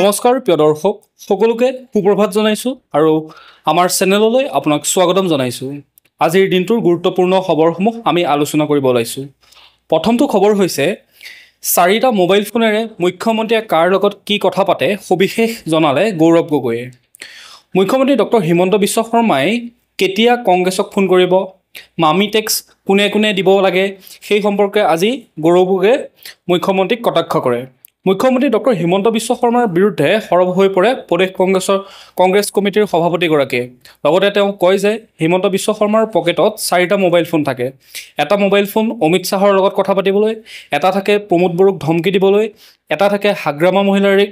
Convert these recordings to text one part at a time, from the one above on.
নমস্কাৰ প্ৰিয় দৰ্শক সকলোকে সুপ্ৰভাত জনাইছো আৰু আমাৰ চেনেললৈ আপোনাক স্বাগতম জনাইছো। আজিৰ দিনটোৰ গুৰুত্বপূৰ্ণ খবৰসমূহ আমি আলোচনা কৰিব ওলাইছো। প্ৰথমটো খবৰ হৈছে চাৰিটা মোবাইল ফোনেৰে মুখ্যমন্ত্ৰীয়ে কাৰ লগত কি কথা পাতে সবিশেষ জনালে গৌৰৱ গগৈয়ে। মুখ্যমন্ত্ৰী ডক্টৰ হিমন্ত বিশ্ব শৰ্মাই কেতিয়া কংগ্ৰেছক ফোন কৰিব, মামি টেক্স কোনে কোনে দিব লাগে সেই সম্পৰ্কে আজি গৌৰৱ গগৈয়ে মুখ্যমন্ত্ৰীক কটাক্ষ কৰে। মুখ্যমন্ত্ৰী ডক্টৰ হিমন্ত বিশ্ব শৰ্মাৰ বিৰুদ্ধে সৰব হৈ পৰে প্ৰদেশ কংগ্ৰেছ কমিটিৰ সভাপতিগৰাকীয়ে। লগতে তেওঁ কয় যে হিমন্ত বিশ্ব শৰ্মাৰ পকেটত চাৰিটা মোবাইল ফোন থাকে। এটা মোবাইল ফোন অমিত শ্বাহৰ লগত কথা পাতিবলৈ, এটা থাকে প্ৰমোদ বড়োক ধমকি দিবলৈ, এটা থাকে হাগ্ৰামা মহিলাৰীক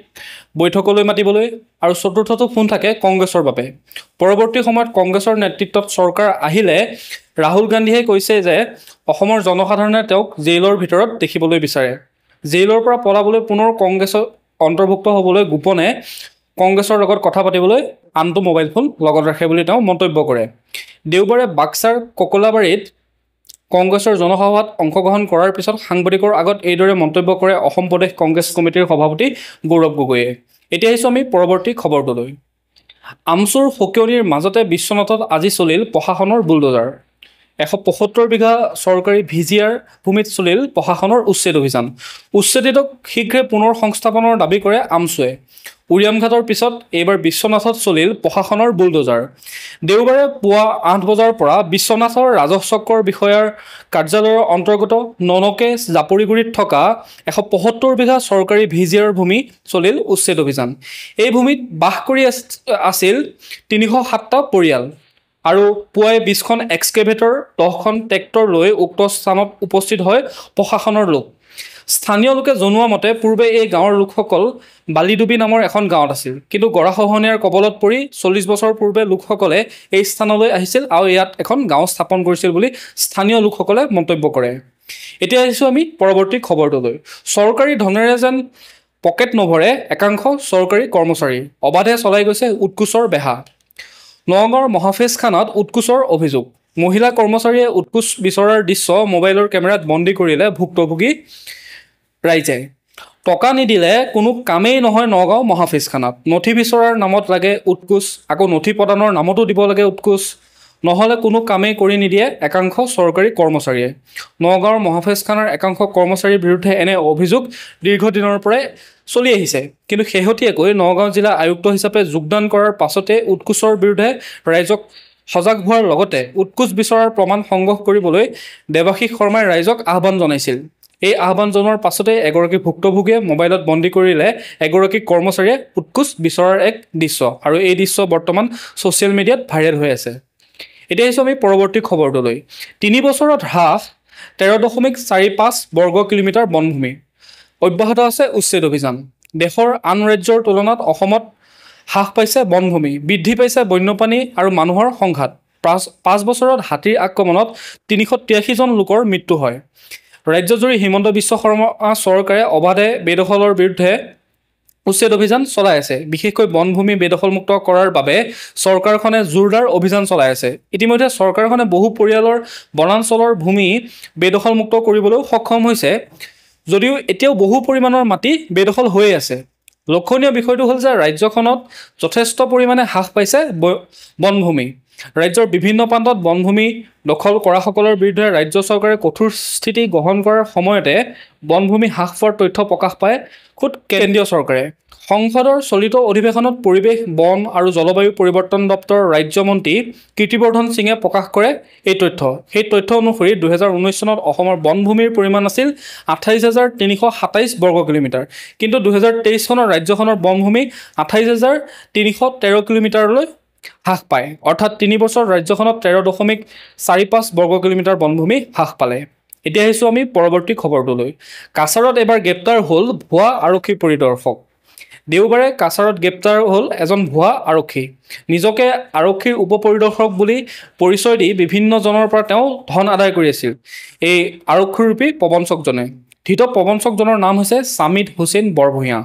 বৈঠকলৈ মাতিবলৈ আৰু চতুৰ্থটো ফোন থাকে কংগ্ৰেছৰ বাবে। পৰৱৰ্তী সময়ত কংগ্ৰেছৰ নেতৃত্বত চৰকাৰ আহিলে ৰাহুল গান্ধীয়ে কৈছে যে অসমৰ জনসাধাৰণে তেওঁক জেইলৰ ভিতৰত দেখিবলৈ বিচাৰে। জেইলৰ পৰা পলাবলৈ পুনৰ কংগ্ৰেছৰ অন্তৰ্ভুক্ত হ'বলৈ গোপনে কংগ্ৰেছৰ লগত কথা পাতিবলৈ আনটো মোবাইল ফোন লগত ৰাখে বুলি তেওঁ মন্তব্য কৰে। দেওবাৰে বাক্সাৰ ককলাবাৰীত কংগ্ৰেছৰ জনসভাত অংশগ্ৰহণ কৰাৰ পিছত সাংবাদিকৰ আগত এইদৰে মন্তব্য কৰে অসম প্ৰদেশ কংগ্ৰেছ কমিটিৰ সভাপতি গৌৰৱ গগৈয়ে। এতিয়া আহিছোঁ আমি পৰৱৰ্তী খবৰটোলৈ। আমচুৰ সকিয়নিৰ মাজতে বিশ্বনাথত আজি চলিল প্ৰশাসনৰ বুলডোজাৰ। 175 বিঘা চৰকাৰী ভিজিআৰ ভূমিত চলিল প্ৰশাসনৰ উচ্ছেদ অভিযান। উচ্ছেদিতক শীঘ্ৰে পুনৰ সংস্থাপনৰ দাবী কৰে আমচুৱে। উৰিয়ামঘাটৰ পিছত এইবাৰ বিশ্বনাথত চলিল প্ৰশাসনৰ বুলডোজাৰ। দেওবাৰে পুৱা 8 বজাৰ পৰা বিশ্বনাথৰ ৰাজহ চক্ৰৰ বিষয়াৰ কাৰ্যালয়ৰ অন্তৰ্গত ননকে জাপৰিগুৰিত থকা 175 বিঘা চৰকাৰী ভিজিআৰ ভূমি চলিল উচ্ছেদ অভিযান। এই ভূমিত বাস কৰি আছিল 307টা পৰিয়াল আৰু পুৱাই 20খন এক্সকেভেটৰ 10খন ট্ৰেক্টৰ লৈ উক্ত স্থানত উপস্থিত হয় প্ৰশাসনৰ লোক। স্থানীয় লোকে জনোৱা মতে পূৰ্বে এই গাঁৱৰ লোকসকল বালিডুবি নামৰ এখন গাঁৱত আছিল, কিন্তু গৰাখহনীয়াৰ কবলত পৰি 40 বছৰ পূৰ্বে লোকসকলে এই স্থানলৈ আহিছিল আৰু ইয়াত এখন গাঁও স্থাপন কৰিছিল বুলি স্থানীয় লোকসকলে মন্তব্য কৰে। এতিয়া আহিছোঁ আমি পৰৱৰ্তী খবৰটোলৈ। চৰকাৰী ধনেৰে যেন পকেট নভৰে একাংশ চৰকাৰী কৰ্মচাৰী, অবাধে চলাই গৈছে উৎকোচৰ বেহা। নগাঁৱৰ মহাফেজখানাত উৎকোচৰ অভিযোগ। মহিলা কৰ্মচাৰীয়ে উৎকোচ বিচৰাৰ দৃশ্য মোবাইলৰ কেমেৰাত বন্দী কৰিলে ভুক্তভোগী ৰাইজে। টকা নিদিলে কোনো কামেই নহয় নগাঁও মহাফেজখানাত। নথি বিচৰাৰ নামত লাগে উৎকোচ, আকৌ নথি প্ৰদানৰ নামতো দিব লাগে উৎকোচ, নহ'লে কোনো কামেই কৰি নিদিয়ে একাংশ চৰকাৰী কৰ্মচাৰীয়ে। নগাঁৱৰ মহাফেজখানাৰ একাংশ কৰ্মচাৰীৰ বিৰুদ্ধে এনে অভিযোগ দীৰ্ঘদিনৰ পৰাই চলি আহিছে, কিন্তু শেহতীয়াকৈ নগাঁও জিলা আয়ুক্ত হিচাপে যোগদান কৰাৰ পাছতে উৎকোচৰ বিৰুদ্ধে ৰাইজক সজাগ হোৱাৰ লগতে উৎকোচ বিচৰাৰ প্ৰমাণ সংগ্ৰহ কৰিবলৈ দেৱাশীষ শৰ্মাই ৰাইজক আহ্বান জনাইছিল। এই আহ্বান জনোৱাৰ পাছতে এগৰাকী ভুক্তভোগীয়ে মোবাইলত বন্দী কৰিলে এগৰাকী কৰ্মচাৰীয়ে উৎকোচ বিচৰাৰ এক দৃশ্য, আৰু এই দৃশ্য বৰ্তমান ছ'চিয়েল মিডিয়াত ভাইৰেল হৈ আছে। এতিয়া আহিছোঁ আমি পৰৱৰ্তী খবৰটোলৈ। 3 বছৰত হ্ৰাস 13.45 বৰ্গ কিলোমিটাৰ বনভূমি। অব্যাহত আছে উচ্ছেদ অভিযান। দেশৰ আন ৰাজ্যৰ তুলনাত অসমত হ্ৰাস পাইছে বনভূমি, বৃদ্ধি পাইছে বন্যপ্ৰাণী আৰু মানুহৰ সংঘাত। 5 বছৰত হাতীৰ আক্ৰমণত 383 জন লোকৰ মৃত্যু হয়। ৰাজ্যজুৰি হিমন্ত বিশ্ব শৰ্মা চৰকাৰে অবাধে বেদখলৰ বিৰুদ্ধে উচ্ছেদ অভিযান চলাই আছে। বিশেষকৈ বনভূমি বেদখলমুক্ত কৰাৰ বাবে চৰকাৰখনে জোৰদাৰ অভিযান চলাই আছে। ইতিমধ্যে চৰকাৰখনে বহু পৰিয়ালৰ বনাঞ্চলৰ ভূমি বেদখলমুক্ত কৰিবলৈও সক্ষম হৈছে, যদিও এতিয়াও বহু পৰিমাণৰ মাটি বেদখল হৈয়ে আছে। লক্ষণীয় বিষয়টো হ'ল যে ৰাজ্যখনত যথেষ্ট পৰিমাণে হ্ৰাস পাইছে বনভূমি। ৰাজ্যৰ বিভিন্ন প্ৰান্তত বনভূমি দখল কৰাসকলৰ বিৰুদ্ধে ৰাজ্য চৰকাৰে কঠোৰ স্থিতি গ্ৰহণ কৰাৰ সময়তে বনভূমি হ্ৰাস পোৱাৰ তথ্য প্ৰকাশ পায় খোদ কেন্দ্ৰীয় চৰকাৰে। সংসদৰ চলিত অধিৱেশনত পৰিৱেশ, বন আৰু জলবায়ু পৰিৱৰ্তন দপ্তৰৰ ৰাজ্যমন্ত্ৰী কীৰ্তিবৰ্ধন সিঙে প্ৰকাশ কৰে এই তথ্য। সেই তথ্য অনুসৰি 2019 চনত অসমৰ বনভূমিৰ পৰিমাণ আছিল 28,327 বৰ্গ কিলোমিটাৰ, কিন্তু 2023 চনত ৰাজ্যখনৰ বনভূমি 28,313 কিলোমিটাৰলৈ হ্ৰাস পায়। অৰ্থাৎ 3 বছৰত ৰাজ্যখনত 13.45 বৰ্গ কিলোমিটাৰ বনভূমি হ্ৰাস পালে। এতিয়া আহিছোঁ আমি পৰৱৰ্তী খবৰটোলৈ। কাছাৰত এবাৰ গ্ৰেপ্তাৰ হ'ল ভুৱা আৰক্ষী পৰিদৰ্শক। দেওবাৰে কাছাৰত গ্ৰেপ্তাৰ হ'ল এজন ভুৱা আৰক্ষী। নিজকে আৰক্ষীৰ উপ পৰিদৰ্শক বুলি পৰিচয় দি বিভিন্নজনৰ পৰা তেওঁ ধন আদায় কৰি আছিল এই আৰক্ষীৰূপী প্ৰবঞ্চকজনে। ধৃত প্ৰবঞ্চকজনৰ নাম হৈছে ছামিদ হুছেইন বৰভূঞা।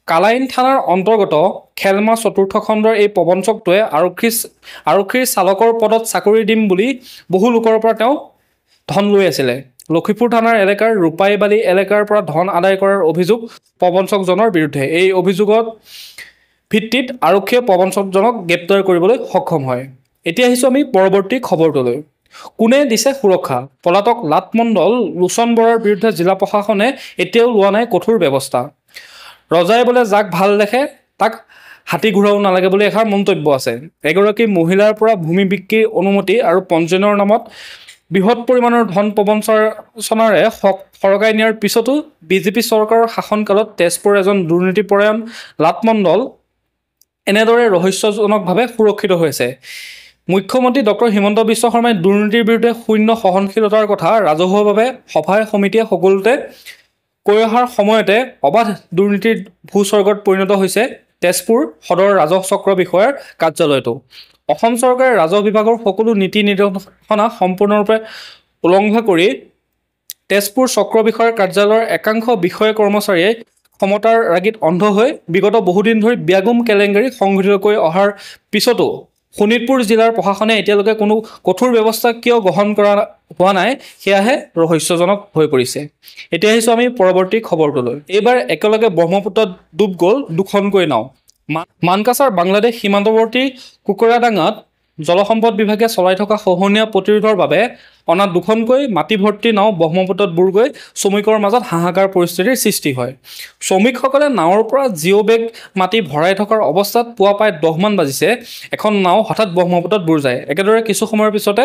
কালাইন থানাৰ অন্তৰ্গত খেলমা 4ৰ্থ খণ্ডৰ এই প্ৰবঞ্চকটোৱে আৰক্ষীৰ চালকৰ পদত চাকৰি দিম বুলি বহু লোকৰ পৰা তেওঁ ধন লৈ আছিলে। লক্ষীপুৰ থানাৰ এলেকাৰ ৰূপাইবালি এলেকাৰ পৰা ধন আদায় কৰাৰ অভিযোগ প্ৰবঞ্চকজনৰ বিৰুদ্ধে। এই অভিযোগত ভিত্তিত আৰক্ষীয়ে প্ৰবঞ্চকজনক গ্ৰেপ্তাৰ কৰিবলৈ সক্ষম হয়। এতিয়া আহিছোঁ আমি পৰৱৰ্তী খবৰটোলৈ। কোনে দিছে সুৰক্ষা? পলাতক লাটমণ্ডল লোচন বৰাৰ বিৰুদ্ধে জিলা প্ৰশাসনে এতিয়াও লোৱা নাই কঠোৰ ব্যৱস্থা। ৰজাই বোলে যাক ভাল দেখে তাক হাতী ঘূৰাও নালাগে বুলি এষাৰ মন্তব্য আছে। এগৰাকী মহিলাৰ পৰা ভূমি বিক্ৰীৰ অনুমতি আৰু পঞ্জীয়নৰ নামত বৃহৎ পৰিমাণৰ ধন প্ৰবঞ্চনাৰে সৰকাই নিয়াৰ পিছতো বিজেপি চৰকাৰৰ শাসনকালত তেজপুৰৰ এজন দুৰ্নীতিপৰায়ণ লাটমণ্ডল এনেদৰে ৰহস্যজনকভাৱে সুৰক্ষিত হৈছে। মুখ্যমন্ত্ৰী ডক্টৰ হিমন্ত বিশ্ব শৰ্মাই দুৰ্নীতিৰ বিৰুদ্ধে শূন্য সহনশীলতাৰ কথা ৰাজহুৱাভাৱে সভাই সমিতিয়ে সকলোতে কৈ অহাৰ সময়তে অবাধ দুৰ্নীতিৰ ভূস্বৰ্গত পৰিণত হৈছে তেজপুৰ সদৰ ৰাজহ চক্ৰ বিষয়াৰ কাৰ্যালয়টো। অসম চৰকাৰে ৰাজহ বিভাগৰ সকলো নীতি নিৰ্দেশনা সম্পূৰ্ণৰূপে উলংঘা কৰি তেজপুৰ চক্ৰ বিষয়াৰ কাৰ্যালয়ৰ একাংশ বিষয়া কৰ্মচাৰীয়ে ক্ষমতাৰ ৰাগিত অন্ধ হৈ বিগত বহুদিন ধৰি ব্যাগুম কেলেংকাৰী সংঘটিত কৰি অহাৰ পিছতো শোণিতপুৰ জিলাৰ প্ৰশাসনে এতিয়ালৈকে কোনো কঠোৰ ব্যৱস্থা কিয় গ্ৰহণ কৰা হোৱা নাই সেয়াহে ৰহস্যজনক হৈ পৰিছে। এতিয়া আহিছোঁ আমি পৰৱৰ্তী খবৰটোলৈ। এইবাৰ একেলগে ব্ৰহ্মপুত্ৰত ডুব গ'ল দুখনকৈ নাও। মানকাছাৰ বাংলাদেশ সীমান্তৱৰ্তী কুকুৰাডাঙাত জলসম্পদ বিভাগে চলাই থকা খহনীয়া প্ৰতিৰোধৰ বাবে অনা দুখনকৈ মাটি ভৰ্তি নাও ব্ৰহ্মপুত্ৰত বুৰ গৈ শ্ৰমিকৰ মাজত হাহাকাৰ পৰিস্থিতিৰ সৃষ্টি হয়। শ্ৰমিকসকলে নাৱৰ পৰা জিঅ' বেগ মাটি ভৰাই থকাৰ অৱস্থাত পুৱা প্ৰায় 10 মান বাজিছে এখন নাও হঠাৎ ব্ৰহ্মপুত্ৰত বুৰ যায়। একেদৰে কিছু সময়ৰ পিছতে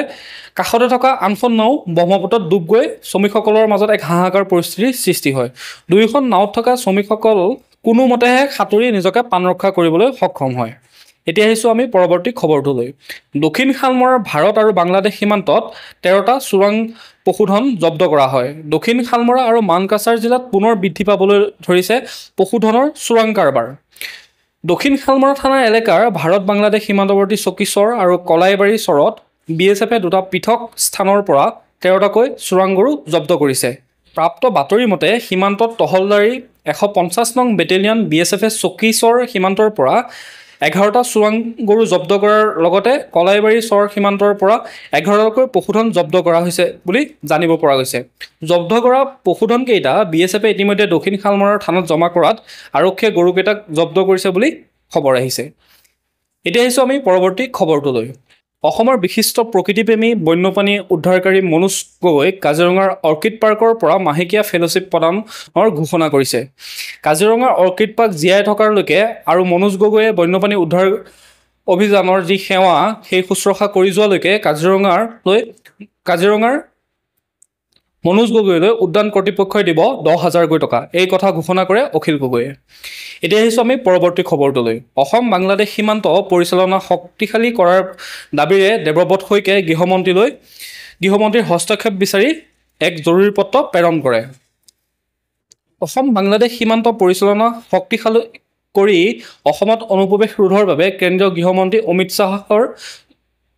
কাষতে থকা আনখন নাও ব্ৰহ্মপুত্ৰত ডুব গৈ শ্ৰমিকসকলৰ মাজত এক হাহাকাৰ পৰিস্থিতিৰ সৃষ্টি হয়। দুয়োখন নাৱত থকা শ্ৰমিকসকল কোনোমতেহে সাঁতুৰি নিজকে প্ৰাণ ৰক্ষা কৰিবলৈ সক্ষম হয়। এতিয়া আহিছোঁ আমি পৰৱৰ্তী খবৰটোলৈ। দক্ষিণ শালমৰাৰ ভাৰত আৰু বাংলাদেশ সীমান্তত 13টা চোৰাং পশুধন জব্দ কৰা হয়। দক্ষিণ শালমৰা আৰু মানকাছাৰ জিলাত পুনৰ বৃদ্ধি পাবলৈ ধৰিছে পশুধনৰ চোৰাং কাৰবাৰ। দক্ষিণ শালমৰা থানা এলেকাৰ ভাৰত বাংলাদেশ সীমান্তৱৰ্তী চকীচৰ আৰু কলাইবাৰী চৰত BSFে দুটা পৃথক স্থানৰ পৰা 13টাকৈ চোৰাং গৰু জব্দ কৰিছে। প্ৰাপ্ত বাতৰি মতে সীমান্তত টহলদাৰী 150 নং বেটেলিয়ন BSFে চকীচৰ সীমান্তৰ পৰা 11টা চোৰাং গৰু জব্দ কৰাৰ লগতে কলাইবাৰী চৰ সীমান্তৰ পৰা 11টাকৈ পশুধন জব্দ কৰা হৈছে বুলি জানিব পৰা গৈছে। জব্দ কৰা পশুধনকেইটা BSFে ইতিমধ্যে দক্ষিণ শালমৰাৰ থানাত জমা কৰাত আৰক্ষীয়ে গৰুকেইটাক জব্দ কৰিছে বুলি খবৰ আহিছে। এতিয়া আহিছোঁ আমি পৰৱৰ্তী খবৰটোলৈ। অসমৰ বিশিষ্ট প্ৰকৃতিপ্ৰেমী বন্যপ্ৰাণী উদ্ধাৰকাৰী মনোজ গগৈক কাজিৰঙাৰ অৰ্কিড পাৰ্কৰ পৰা মাহেকীয়া ফেলোশ্বিপ প্ৰদানৰ ঘোষণা কৰিছে। কাজিৰঙাৰ অৰ্কিড পাৰ্ক জীয়াই থকালৈকে আৰু মনোজ গগৈয়ে বন্যপ্ৰাণী উদ্ধাৰ অভিযানৰ যি সেৱা সেই শুশ্ৰূষা কৰি যোৱালৈকে কাজিৰঙাৰ মনোজ গগৈলৈ উদ্যান কৰ্তৃপক্ষই দিব 10,000কৈ টকা। এই কথা ঘোষণা কৰে অখিল গগৈয়ে। এতিয়া আহিছোঁ আমি পৰৱৰ্তী খবৰটোলৈ। অসম বাংলাদেশ সীমান্ত পৰিচালনা শক্তিশালী কৰাৰ দাবীৰে দেৱব্ৰত শইকীয়াই গৃহমন্ত্ৰীৰ হস্তক্ষেপ বিচাৰি এক জৰুৰী পত্ৰ প্ৰেৰণ কৰে। অসম বাংলাদেশ সীমান্ত পৰিচালনা শক্তিশালী কৰি অসমত অনুপ্ৰৱেশ ৰোধৰ বাবে কেন্দ্ৰীয় গৃহমন্ত্ৰী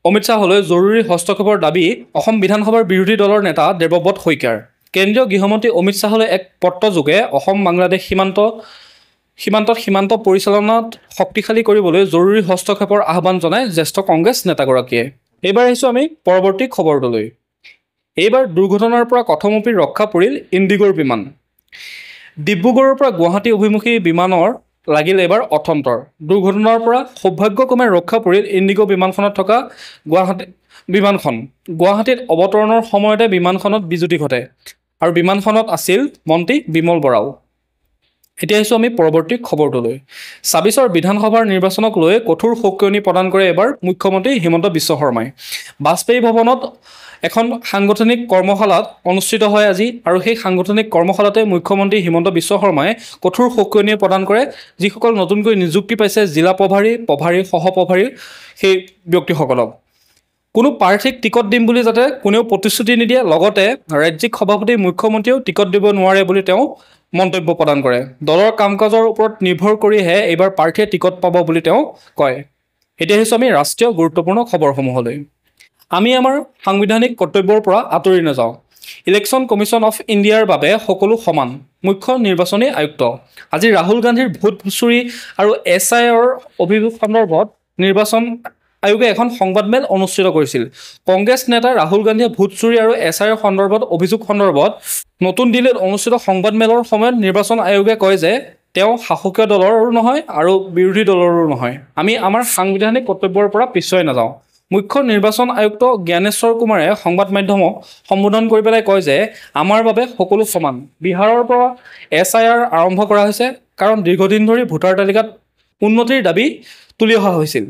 অমিত শ্বাহলৈ জৰুৰী হস্তক্ষেপৰ দাবী অসম বিধানসভাৰ বিৰোধী দলৰ নেতা দেৱব্ৰত শইকীয়াৰ। কেন্দ্ৰীয় গৃহমন্ত্ৰী অমিত শ্বাহলৈ এক পত্ৰযোগে অসম বাংলাদেশ সীমান্ত পৰিচালনাত শক্তিশালী কৰিবলৈ জৰুৰী হস্তক্ষেপৰ আহ্বান জনায় জ্যেষ্ঠ কংগ্ৰেছ নেতাগৰাকীয়ে। এইবাৰ আহিছোঁ আমি পৰৱৰ্তী খবৰটোলৈ। এইবাৰ দুৰ্ঘটনাৰ পৰা কথমপি ৰক্ষা পৰিল ইণ্ডিগোৰ বিমান। ডিব্ৰুগড়ৰ পৰা গুৱাহাটী অভিমুখী বিমানৰ লাগিল এইবাৰ অথন্তৰ। দুৰ্ঘটনাৰ পৰা সৌভাগ্যক্ৰমে ৰক্ষা পৰিল ইণ্ডিগো বিমানখনত থকা গুৱাহাটীত অৱতৰণৰ সময়তে বিমানখনত বিজুতি ঘটে আৰু বিমানখনত আছিল মন্ত্ৰী বিমল বৰাও। এতিয়া আহিছোঁ আমি পৰৱৰ্তী খবৰটোলৈ। 26ৰ বিধানসভাৰ নিৰ্বাচনক লৈ কঠোৰ সকিয়নি প্ৰদান কৰে এবাৰ মুখ্যমন্ত্ৰী হিমন্ত বিশ্ব শৰ্মাই। বাজপেয়ী ভৱনত এখন সাংগঠনিক কৰ্মশালাত অনুষ্ঠিত হয় আজি আৰু সেই সাংগঠনিক কৰ্মশালাতে মুখ্যমন্ত্ৰী হিমন্ত বিশ্ব শৰ্মাই কঠোৰ সকিয়নি প্ৰদান কৰে যিসকল নতুনকৈ নিযুক্তি পাইছে জিলা প্ৰভাৰী সহপ্ৰভাৰী সেই ব্যক্তিসকলক। কোনো প্ৰাৰ্থীক টিকট দিম বুলি যাতে কোনেও প্ৰতিশ্ৰুতি নিদিয়ে, লগতে ৰাজ্যিক সভাপতি মুখ্যমন্ত্ৰীয়েও টিকট দিব নোৱাৰে বুলি তেওঁ মন্তব্য প্ৰদান কৰে। দলৰ কাম কাজৰ ওপৰত নিৰ্ভৰ কৰিহে এইবাৰ প্ৰাৰ্থীয়ে টিকট পাব বুলি তেওঁ কয়। এতিয়া আহিছোঁ আমি ৰাষ্ট্ৰীয় গুৰুত্বপূৰ্ণ খবৰসমূহলৈ। আমি আমাৰ সাংবিধানিক কৰ্তব্যৰ পৰা আঁতৰি নাযাওঁ। ইলেকশ্যন কমিশ্যন অফ ইণ্ডিয়াৰ বাবে সকলো সমান, মুখ্য নিৰ্বাচনী আয়ুক্ত। আজি ৰাহুল গান্ধীৰ ভোট চুৰি আৰু SIৰ অভিযোগ সন্দৰ্ভত নিৰ্বাচন আয়োগে এখন সংবাদমেল অনুষ্ঠিত কৰিছিল। কংগ্ৰেছ নেতা ৰাহুল গান্ধীয়ে ভোট চুৰি আৰু SIR সন্দৰ্ভত অভিযোগ সন্দৰ্ভত নতুন দিল্লীত অনুষ্ঠিত সংবাদমেলৰ সময়ত নিৰ্বাচন আয়োগে কয় যে তেওঁ শাসকীয় দলৰো নহয় আৰু বিৰোধী দলৰো নহয়। আমি আমাৰ সাংবিধানিক কৰ্তব্যৰ পৰা পিছুৱাই নাযাওঁ। মুখ্য নিৰ্বাচন আয়ুক্ত জ্ঞানেশ্বৰ কুমাৰে সংবাদ মাধ্যমক সম্বোধন কৰি পেলাই কয় যে আমাৰ বাবে সকলো সমান। বিহাৰৰ পৰা SIR আৰম্ভ কৰা হৈছে কাৰণ দীৰ্ঘদিন ধৰি ভোটাৰ তালিকাত উন্নতিৰ দাবী তুলি অহা হৈছিল।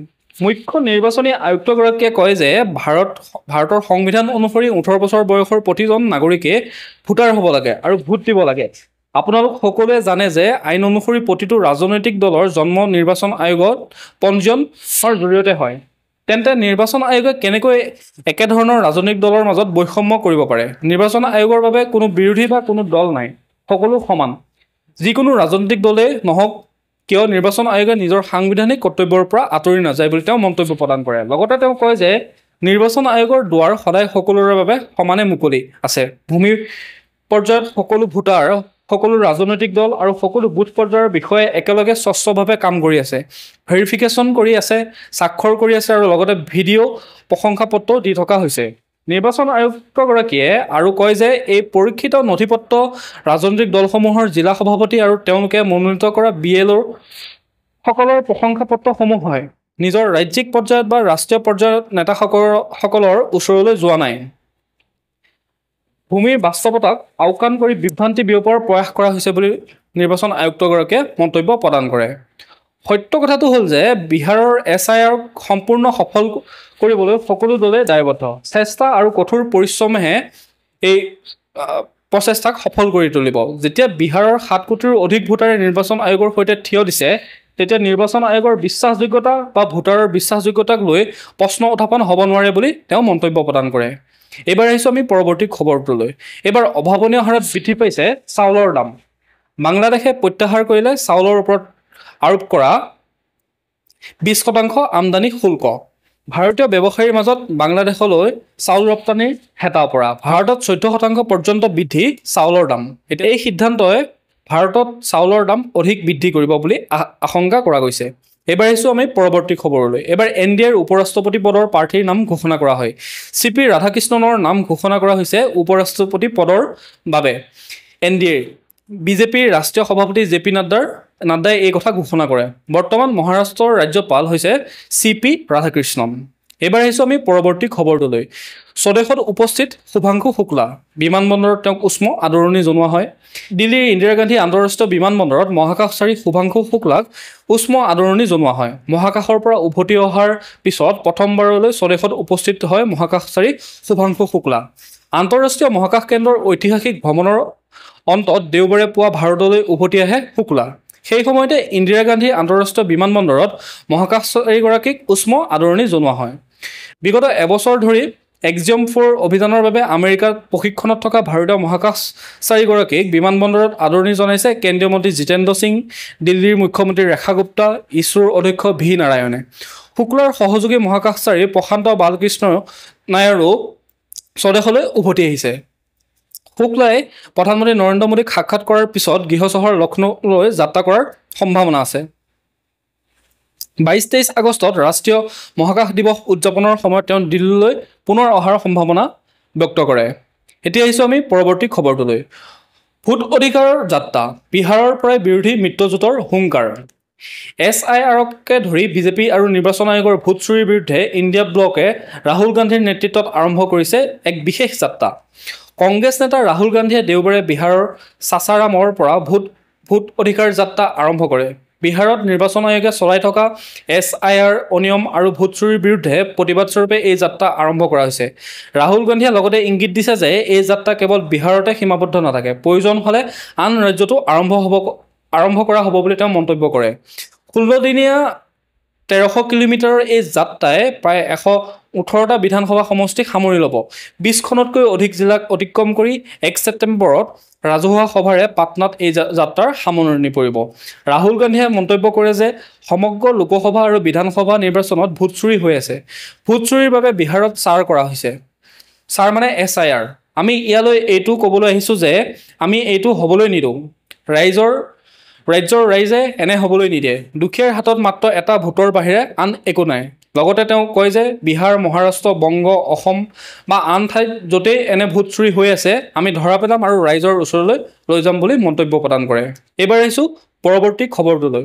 মুখ্য নিৰ্বাচনী আয়ুক্তগৰাকীয়ে কয় যে ভাৰতৰ সংবিধান অনুসৰি 18 বছৰ বয়সৰ প্ৰতিজন নাগৰিকে ভোটাৰ হ'ব লাগে আৰু ভোট দিব লাগে। আপোনালোক সকলোৱে জানে যে আইন অনুসৰি প্ৰতিটো ৰাজনৈতিক দলৰ জন্ম নিৰ্বাচন আয়োগত পঞ্জীয়নৰ জৰিয়তে হয়। তেন্তে নিৰ্বাচন আয়োগে কেনেকৈ একেধৰণৰ ৰাজনৈতিক দলৰ মাজত বৈষম্য কৰিব পাৰে? নিৰ্বাচন আয়োগৰ বাবে কোনো বিৰোধী বা কোনো দল নাই, সকলো সমান। যিকোনো ৰাজনৈতিক দলেই নহওক কিয় নিৰ্বাচন আয়োগে নিজৰ সাংবিধানিক কৰ্তব্যৰ পৰা আঁতৰি নাযায় বুলি তেওঁ মন্তব্য প্ৰদান কৰে। লগতে তেওঁ কয় যে নিৰ্বাচন আয়োগৰ দুৱাৰ সদায় সকলোৰে বাবে সমানে মুকলি আছে। ভূমি পৰ্যায়ত সকলো ভোটাৰ, সকলো ৰাজনৈতিক দল আৰু সকলো বুথ পৰ্যায়ৰ বিষয়ে একেলগে স্বচ্ছভাৱে কাম কৰি আছে, ভেৰিফিকেশ্যন কৰি আছে, স্বাক্ষৰ কৰি আছে আৰু লগতে ভিডিঅ' প্ৰশংসাপত্ৰ দি থকা হৈছে। নিৰ্বাচন আয়ুক্তগৰাকীয়ে আৰু কয় যে এই পৰীক্ষিত নথিপত্ৰ ৰাজনৈতিক দলসমূহৰ জিলা সভাপতি আৰু তেওঁলোকে মনোনীত কৰা BLO সকলৰ প্ৰশংসাপত্ৰসমূহ হয়, নিজৰ ৰাজ্যিক পৰ্যায়ত বা ৰাষ্ট্ৰীয় পৰ্যায়ত নেতাসকলৰ ওচৰলৈ যোৱা নাই। ভূমিৰ বাস্তৱতাক আওকাণ কৰি বিভ্ৰান্তি বিয়পোৱাৰ প্ৰয়াস কৰা হৈছে বুলি নিৰ্বাচন আয়ুক্তগৰাকীয়ে মন্তব্য প্ৰদান কৰে। সত্য কথাটো হ'ল যে বিহাৰৰ SIR সম্পূৰ্ণ সফল কৰিবলৈ সকলো দলে দায়বদ্ধ। চেষ্টা আৰু কঠোৰ পৰিশ্ৰমেহে এই প্ৰচেষ্টাক সফল কৰি তুলিব। যেতিয়া বিহাৰৰ 7 কোটিৰো অধিক ভোটাৰে নিৰ্বাচন আয়োগৰ সৈতে থিয় দিছে, তেতিয়া নিৰ্বাচন আয়োগৰ বিশ্বাসযোগ্যতা বা ভোটাৰৰ বিশ্বাসযোগ্যতাক লৈ প্ৰশ্ন উত্থাপন হ'ব নোৱাৰে বুলি তেওঁ মন্তব্য প্ৰদান কৰে। এইবাৰ আহিছোঁ আমি পৰৱৰ্তী খবৰটোলৈ। এইবাৰ অভাৱনীয় হাৰত বৃদ্ধি পাইছে চাউলৰ দাম। বাংলাদেশে প্ৰত্যাহাৰ কৰিলে চাউলৰ ওপৰত আৰোপ কৰা 20% আমদানি শুল্ক। ভাৰতীয় ব্যৱসায়ীৰ মাজত বাংলাদেশলৈ চাউল ৰপ্তানিৰ হেতা পৰা। ভাৰতত 14% পৰ্যন্ত বৃদ্ধি চাউলৰ দাম। এতিয়া এই সিদ্ধান্তই ভাৰতত চাউলৰ দাম অধিক বৃদ্ধি কৰিব বুলি আশংকা কৰা গৈছে। এইবাৰ আহিছোঁ আমি পৰৱৰ্তী খবৰলৈ। এইবাৰ NDAৰ উপৰাষ্ট্ৰপতি পদৰ প্ৰাৰ্থীৰ নাম ঘোষণা কৰা হয়। CP ৰাধাকৃষ্ণনৰ নাম ঘোষণা কৰা হৈছে উপৰাষ্ট্ৰপতি পদৰ বাবে। NDAৰ BJPৰ ৰাষ্ট্ৰীয় সভাপতি JP নাড্ডাই এই কথা ঘোষণা কৰে। বৰ্তমান মহাৰাষ্ট্ৰৰ ৰাজ্যপাল হৈছে CP ৰাধাকৃষ্ণন। এইবাৰ আহিছোঁ আমি পৰৱৰ্তী খবৰটোলৈ। স্বদেশত উপস্থিত শুভাংশু শুক্লা। বিমানবন্দৰত তেওঁক উষ্ম আদৰণি জনোৱা হয়। দিল্লীৰ ইন্দিৰা গান্ধী আন্তঃৰাষ্ট্ৰীয় বিমানবন্দৰত মহাকাশচাৰী শুভাংশু শুক্লাক উষ্ম আদৰণি জনোৱা হয়। মহাকাশৰ পৰা উভতি অহাৰ পিছত প্ৰথমবাৰলৈ স্বদেশত উপস্থিত হয় মহাকাশচাৰী শুভাংশু শুক্লা। আন্তঃৰাষ্ট্ৰীয় মহাকাশ কেন্দ্ৰৰ ঐতিহাসিক ভ্ৰমণৰ অন্তত দেওবাৰে পুৱা ভাৰতলৈ উভতি আহে শুক্লা। সেই সময়তে ইন্দিৰা গান্ধী আন্তঃৰাষ্ট্ৰীয় বিমানবন্দৰত মহাকাশচাৰীগৰাকীক উষ্ম আদৰণি জনোৱা হয়। বিগত এবছৰ ধৰি এক্সিয়ম 4 অভিযানৰ বাবে আমেৰিকাত প্ৰশিক্ষণত থকা ভাৰতীয় মহাকাশচাৰীগৰাকীক বিমানবন্দৰত আদৰণি জনাইছে কেন্দ্ৰীয় মন্ত্ৰী জিতেন্দ্ৰ সিং, দিল্লীৰ মুখ্যমন্ত্ৰী ৰেখা গুপ্তা, ইছৰোৰ অধ্যক্ষ V নাৰায়ণে। শুক্লাৰ সহযোগী মহাকাশচাৰী প্ৰশান্ত বালকৃষ্ণ নায়াৰো স্বদেশলৈ উভতি আহিছে। শুক্লাই প্ৰধানমন্ত্ৰী নৰেন্দ্ৰ মোদীক সাক্ষাৎ কৰাৰ পিছত গৃহ চহৰ লক্ষ্ণৌলৈ যাত্ৰা কৰাৰ সম্ভাৱনা আছে। 22-23 আগষ্টত ৰাষ্ট্ৰীয় মহাকাশ দিৱস উদযাপনৰ সময়ত তেওঁ দিল্লীলৈ পুনৰ অহাৰ সম্ভাৱনা ব্যক্ত কৰে। এতিয়া আহিছোঁ আমি পৰৱৰ্তী খবৰটোলৈ। ভোট অধিকাৰৰ যাত্ৰা। বিহাৰৰ পৰাই বিৰোধী মিত্ৰজোঁটৰ হুংকাৰ। SIRকে ধৰি BJP আৰু নিৰ্বাচন আয়োগৰ ভোট চুৰিৰ বিৰুদ্ধে ইণ্ডিয়া ব্লকে ৰাহুল গান্ধীৰ নেতৃত্বত আৰম্ভ কৰিছে এক বিশেষ যাত্ৰা। কংগ্ৰেছ নেতা ৰাহুল গান্ধীয়ে দেওবাৰে বিহাৰৰ সাসাৰামৰ পৰা ভোট অধিকাৰ যাত্ৰা আৰম্ভ কৰে। বিহাৰত নিৰ্বাচন আয়োগে চলাই থকা SIR অনিয়ম আৰু ভোট চুৰিৰ বিৰুদ্ধে প্ৰতিবাদস্বৰূপে এই যাত্ৰা আৰম্ভ কৰা হৈছে। ৰাহুল গান্ধীয়ে লগতে ইংগিত দিছে যে এই যাত্ৰা কেৱল বিহাৰতে সীমাবদ্ধ নাথাকে, প্ৰয়োজন হ'লে আন ৰাজ্যতো আৰম্ভ কৰা হ'ব বুলি তেওঁ মন্তব্য কৰে। 16 দিনীয়া 1300 কিলোমিটাৰৰ এই যাত্ৰাই প্ৰায় 118টা বিধানসভা সমষ্টিক সামৰি ল'ব। 20খনতকৈ অধিক জিলাক অতিক্ৰম কৰি 1 ছেপ্টেম্বৰত ৰাজহুৱা সভাৰে পাটনাত এই যাত্ৰাৰ সামৰণি পৰিব। ৰাহুল গান্ধীয়ে মন্তব্য কৰে যে সমগ্ৰ লোকসভা আৰু বিধানসভা নিৰ্বাচনত ভোট চুৰি হৈ আছে। ভোট চুৰিৰ বাবে বিহাৰত ছাৰ কৰা হৈছে। ছাৰ মানে SIR। আমি ইয়ালৈ এইটো ক'বলৈ আহিছোঁ যে আমি এইটো হ'বলৈ নিদিওঁ। ৰাজ্যৰ ৰাইজে এনে হ'বলৈ নিদিয়ে। দুখীয়াৰ হাতত মাত্ৰ এটা ভোটৰ বাহিৰে আন একো নাই। লগতে তেওঁ কয় যে বিহাৰ, মহাৰাষ্ট্ৰ, বংগ, অসম বা আন ঠাইত য'তেই এনে ভোট চুৰি হৈ আছে আমি ধৰা পেলাম আৰু ৰাইজৰ ওচৰলৈ লৈ যাম বুলি মন্তব্য প্ৰদান কৰে। এইবাৰ আহিছোঁ পৰৱৰ্তী খবৰটোলৈ।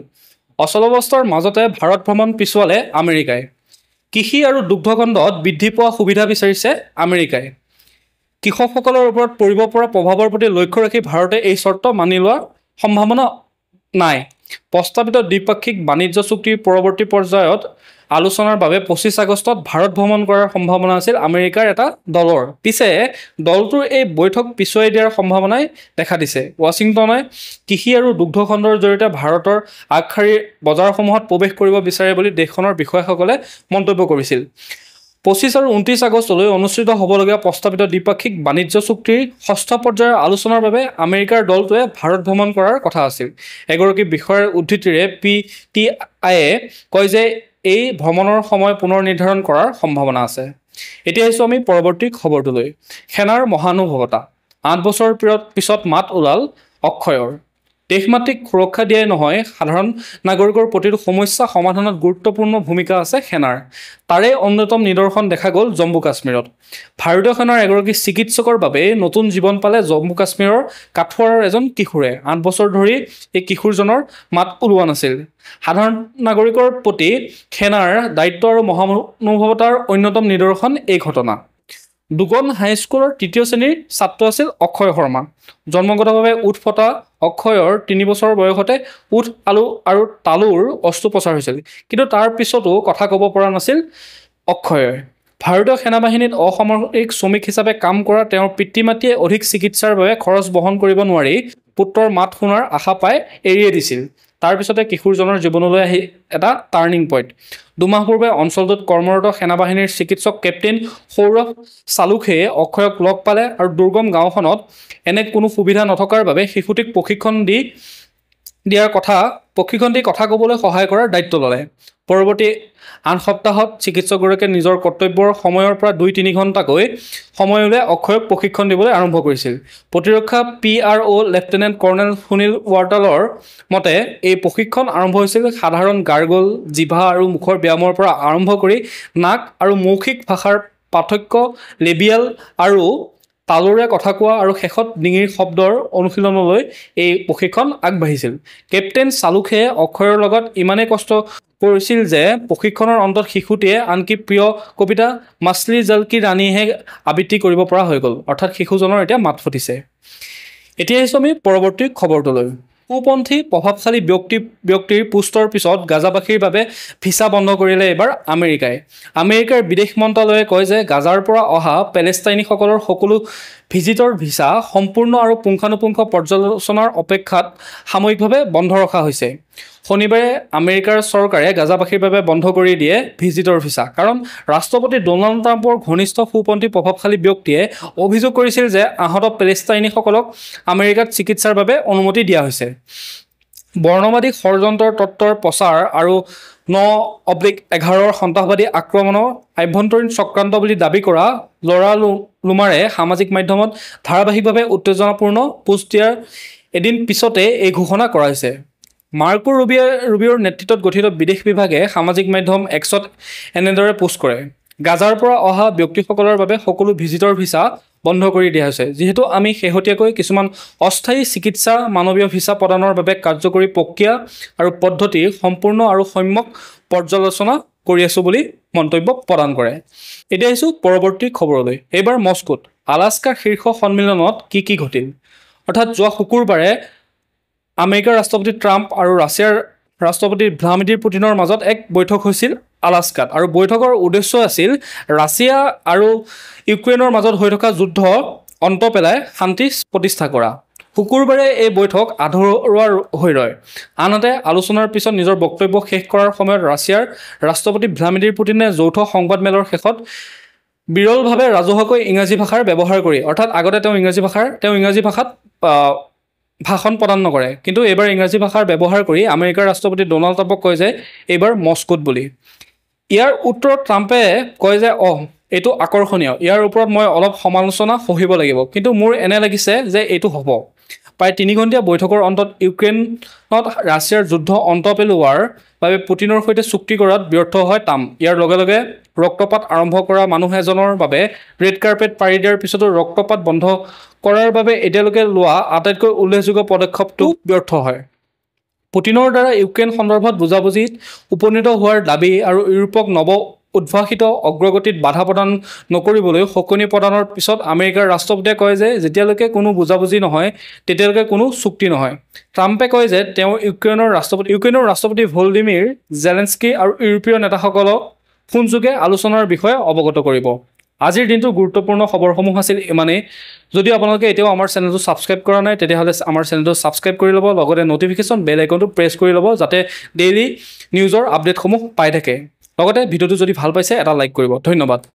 অচলাৱস্থাৰ মাজতে ভাৰত ভ্ৰমণ পিছুৱালে আমেৰিকাই। কৃষি আৰু দুগ্ধখণ্ডত বৃদ্ধি পোৱা সুবিধা বিচাৰিছে আমেৰিকাই। কৃষকসকলৰ ওপৰত পৰিব পৰা প্ৰভাৱৰ প্ৰতি লক্ষ্য ৰাখি ভাৰতে এই চৰ্ত মানি লোৱাৰ সম্ভাৱনা নাই। প্ৰস্তাৱিত দ্বিপাক্ষিক বাণিজ্য চুক্তিৰ পৰৱৰ্তী পৰ্যায়ত আলোচনাৰ বাবে 25 আগষ্টত ভাৰত ভ্ৰমণ কৰাৰ সম্ভাৱনা আছিল আমেৰিকাৰ এটা দলৰ। পিছে দলটোৰ এই বৈঠক পিছুৱাই দিয়াৰ সম্ভাৱনাই দেখা দিছে। ৱাশ্বিংটনে কৃষি আৰু দুগ্ধ খণ্ডৰ জৰিয়তে ভাৰতৰ আগশাৰীৰ বজাৰসমূহত প্ৰৱেশ কৰিব বিচাৰে বুলি দেশখনৰ বিষয়াসকলে মন্তব্য কৰিছিল। 25 আৰু 29 আগষ্টলৈ অনুষ্ঠিত হ'বলগীয়া প্ৰস্তাৱিত দ্বিপাক্ষিক বাণিজ্য চুক্তিৰ ষষ্ঠ পৰ্যায়ৰ আলোচনাৰ বাবে আমেৰিকাৰ দলটোৱে ভাৰত ভ্ৰমণ কৰাৰ কথা আছিল। এগৰাকী বিষয়াৰ উদ্ধৃতিৰে PTIয়ে কয় যে এই ভ্ৰমণৰ সময় পুনৰ নিৰ্ধাৰণ কৰাৰ সম্ভাৱনা আছে। এতিয়া আহিছোঁ আমি পৰৱৰ্তী খবৰটোলৈ। সেনাৰ মহানুভৱতা। 8 বছৰৰ পিছত মাত ওলাল অক্ষয়ৰ। দেশমাতৃক সুৰক্ষা দিয়াই নহয়, সাধাৰণ নাগৰিকৰ প্ৰতিটো সমস্যা সমাধানত গুৰুত্বপূৰ্ণ ভূমিকা আছে সেনাৰ। তাৰে অন্যতম নিদৰ্শন দেখা গ'ল জম্মু কাশ্মীৰত। ভাৰতীয় সেনাৰ এগৰাকী চিকিৎসকৰ বাবে নতুন জীৱন পালে জম্মু কাশ্মীৰৰ কাঠুৱাৰৰ এজন কিশোৰে। 8 বছৰ ধৰি এই কিশোৰজনৰ মাত ওলোৱা নাছিল। সাধাৰণ নাগৰিকৰ প্ৰতি সেনাৰ দায়িত্ব আৰু মহানুভৱতাৰ অন্যতম নিদৰ্শন এই ঘটনা। দুগন হাইস্কুলৰ 3য় শ্ৰেণীৰ ছাত্ৰ আছিল অক্ষয় শৰ্মা। জন্মগতভাৱে ওঁঠ ফটা অক্ষয়ৰ 3 বছৰ বয়সতে ওঁঠ আৰু তালুৰ অস্ত্ৰোপচাৰ হৈছিল। কিন্তু তাৰ পিছতো কথা ক'ব পৰা নাছিল অক্ষয়ে। ভাৰতীয় সেনাবাহিনীত অসামৰিক শ্ৰমিক হিচাপে কাম কৰা তেওঁৰ পিতৃ মাতৃয়ে অধিক চিকিৎসাৰ বাবে খৰচ বহন কৰিব নোৱাৰি পুত্ৰৰ মাত শুনাৰ আশা পাই এৰিয়ে দিছিল। তাৰ পিছতে কিশোৰজনৰ জীৱনলৈ আহি এটা টাৰ্ণিং পইণ্ট। 2 মাহ পূৰ্বে অঞ্চলটোত কৰ্মৰত সেনাবাহিনীৰ চিকিৎসক কেপ্টেইন সৌৰভ চালুখে অক্ষয়ক লগ পালে আৰু দুৰ্গম গাঁওখনত এনে কোনো সুবিধা নথকাৰ বাবে শিশুটিক প্ৰশিক্ষণ দি কথা ক'বলৈ সহায় কৰাৰ দায়িত্ব ল'লে। পৰৱৰ্তী 8 সপ্তাহত চিকিৎসকগৰাকীয়ে নিজৰ কৰ্তব্যৰ সময়ৰ পৰা 2-3 ঘণ্টাকৈ সময় উলিয়াই অক্ষয়ক প্ৰশিক্ষণ দিবলৈ আৰম্ভ কৰিছিল। প্ৰতিৰক্ষা PRO লেফটেনেণ্ট কৰ্ণেল সুনীল ৱাৰ্টালৰ মতে এই প্ৰশিক্ষণ আৰম্ভ হৈছিল সাধাৰণ গাৰ্গল, জিভা আৰু মুখৰ ব্যায়ামৰ পৰা আৰম্ভ কৰি নাক আৰু মৌখিক ভাষাৰ পাৰ্থক্য, লেবিয়াল আৰু তালুৰে কথা কোৱা আৰু শেষত ডিঙিৰ শব্দৰ অনুশীলনলৈ এই প্ৰশিক্ষণ আগবাঢ়িছিল। কেপ্টেইন চালুখে অক্ষয়ৰ লগত ইমানেই কষ্ট কৰিছিল যে প্ৰশিক্ষণৰ অন্তত শিশুটিয়ে আনকি প্ৰিয় কবিতা মাছলি জল কি ৰাণীহে আবৃত্তি কৰিব পৰা হৈ গ'ল। অৰ্থাৎ শিশুজনৰ এতিয়া মাত ফুটিছে। এতিয়া আহিছোঁ আমি পৰৱৰ্তী খবৰটোলৈ। সোঁপন্থী প্ৰভাৱশালী ব্যক্তিৰ পোষ্টৰ পিছত গাজাবাসীৰ বাবে ভিছা বন্ধ কৰিলে এইবাৰ আমেৰিকাই। আমেৰিকাৰ বিদেশ মন্ত্ৰালয়ে কয় যে গাজাৰ পৰা অহা পেলেষ্টাইনীসকলৰ সকলো ভিজিটৰ ভিছা সম্পূৰ্ণ আৰু পুংখানুপুংখ পৰ্যালোচনাৰ অপেক্ষাত সাময়িকভাৱে বন্ধ ৰখা হৈছে। শনিবাৰে আমেৰিকাৰ চৰকাৰে গাজাবাসীৰ বাবে বন্ধ কৰি দিয়ে ভিজিটৰ ভিছা। কাৰণ ৰাষ্ট্ৰপতি ডনাল্ড ট্ৰাম্পৰ ঘনিষ্ঠ সোঁপন্থী প্ৰভাৱশালী ব্যক্তিয়ে অভিযোগ কৰিছিল যে আহত পেলেষ্টাইনীসকলক আমেৰিকাত চিকিৎসাৰ বাবে অনুমতি দিয়া হৈছে। বৰ্ণবাদী ষড়যন্ত্ৰৰ তত্ত্বৰ প্ৰচাৰ আৰু 9/11 সন্ত্ৰাসবাদী আক্ৰমণৰ আভ্যন্তৰীণ চক্ৰান্ত বুলি দাবী কৰা লৰা লুমাৰে সামাজিক মাধ্যমত ধাৰাবাহিকভাৱে উত্তেজনাপূৰ্ণ পোষ্ট দিয়াৰ এদিন পিছতে এই ঘোষণা কৰা হৈছে। মাৰ্কো ৰুবিঅ'ৰ নেতৃত্বত গঠিত বিদেশ বিভাগে সামাজিক মাধ্যম এক্সত এনেদৰে পোষ্ট কৰে। গাজাৰ পৰা অহা ব্যক্তিসকলৰ বাবে সকলো ভিজিটৰ ভিছা বন্ধ কৰি দিয়া হৈছে। যিহেতু আমি শেহতীয়াকৈ কিছুমান অস্থায়ী চিকিৎসা মানৱীয় ভিছা প্ৰদানৰ বাবে কাৰ্যকৰী প্ৰক্ৰিয়া আৰু পদ্ধতিৰ সম্পূৰ্ণ আৰু সম্যক পৰ্যালোচনা কৰি আছোঁ বুলি মন্তব্য প্ৰদান কৰে। এতিয়া আহিছোঁ পৰৱৰ্তী খবৰলৈ। এইবাৰ মস্কোত আলাস্কা শীৰ্ষ সন্মিলনত কি ঘটিল? অৰ্থাৎ যোৱা শুকুৰবাৰে আমেৰিকাৰ ৰাষ্ট্ৰপতি ট্ৰাম্প আৰু ৰাছিয়াৰ ৰাষ্ট্ৰপতি ভ্লাদিমিৰ পুটিনৰ মাজত এক বৈঠক হৈছিল আলাস্কাত। আৰু বৈঠকৰ উদ্দেশ্য আছিল ৰাছিয়া আৰু ইউক্ৰেইনৰ মাজত হৈ থকা যুদ্ধ অন্ত পেলাই শান্তি প্ৰতিষ্ঠা কৰা। শুকুৰবাৰে এই বৈঠক আধৰুৱা হৈ ৰয়। আনহাতে আলোচনাৰ পিছত নিজৰ বক্তব্য শেষ কৰাৰ সময়ত ৰাছিয়াৰ ৰাষ্ট্ৰপতি ভ্লাদিমিৰ পুটিনে যৌথ সংবাদমেলৰ শেষত বিৰলভাৱে ৰাজহুৱাকৈ ইংৰাজী ভাষাৰ ব্যৱহাৰ কৰি, অৰ্থাৎ আগতে তেওঁ ইংৰাজী ভাষাত ভাষণ প্ৰদান নকৰে, কিন্তু এইবাৰ ইংৰাজী ভাষাৰ ব্যৱহাৰ কৰি আমেৰিকাৰ ৰাষ্ট্ৰপতি ডনাল্ড ট্ৰাম্পক কয় যে এইবাৰ মস্কোত বুলি। ইয়াৰ উত্তৰত ট্ৰাম্পে কয় যে এইটো আকৰ্ষণীয়, ইয়াৰ ওপৰত মই অলপ সমালোচনা সহিব লাগিব, কিন্তু মোৰ এনে লাগিছে যে এইটো হ'ব। প্ৰায় 3 ঘণ্টীয়া বৈঠকৰ অন্তত ইউক্ৰেইনত ৰাছিয়াৰ যুদ্ধ অন্ত পেলোৱাৰ বাবে পুটিনৰ সৈতে চুক্তি কৰাত ব্যৰ্থ হয় ট্ৰাম্প। ইয়াৰ লগে লগে ৰক্তপাত আৰম্ভ কৰা মানুহ এজনৰ বাবে ৰেড কাৰ্পেট পাৰি দিয়াৰ পিছতো ৰক্তপাত বন্ধ কৰাৰ বাবে এতিয়ালৈকে লোৱা আটাইতকৈ উল্লেখযোগ্য পদক্ষেপটো ব্যৰ্থ হয়। পুটিনৰ দ্বাৰা ইউক্ৰেইন সন্দৰ্ভত বুজাবুজিত উপনীত হোৱাৰ দাবী আৰু ইউৰোপক নৱ উদ্ভাসিত অগ্ৰগতিত বাধা প্ৰদান নকৰিবলৈ সকনি প্ৰদানৰ পিছত আমেৰিকাৰ ৰাষ্ট্ৰপতিয়ে কয় যে যেতিয়ালৈকে কোনো বুজাবুজি নহয় তেতিয়ালৈকে কোনো চুক্তি নহয়। ট্ৰাম্পে কয় যে তেওঁ ইউক্ৰেইনৰ ৰাষ্ট্ৰপতি ভলদিমিৰ জেলেনস্কি আৰু ইউৰোপীয় নেতাসকলক ফোনযোগে আলোচনাৰ বিষয়ে অৱগত কৰিব। আজিৰ দিনটোৰ গুৰুত্বপূৰ্ণ খবৰসমূহ আছিল ইমানেই। যদি আপোনালোকে এতিয়াও আমাৰ চেনেলটো ছাবস্ক্ৰাইব কৰা নাই তেতিয়াহ'লে আমাৰ চেনেলটো ছাবস্ক্ৰাইব কৰি ল'ব, লগতে ন'টিফিকেশ্যন বেল আইকনটো প্ৰেছ কৰি ল'ব যাতে ডেইলি নিউজৰ আপডেটসমূহ পাই থাকে। লগতে ভিডিঅ'টো যদি ভাল পাইছে এটা লাইক কৰিব। ধন্যবাদ।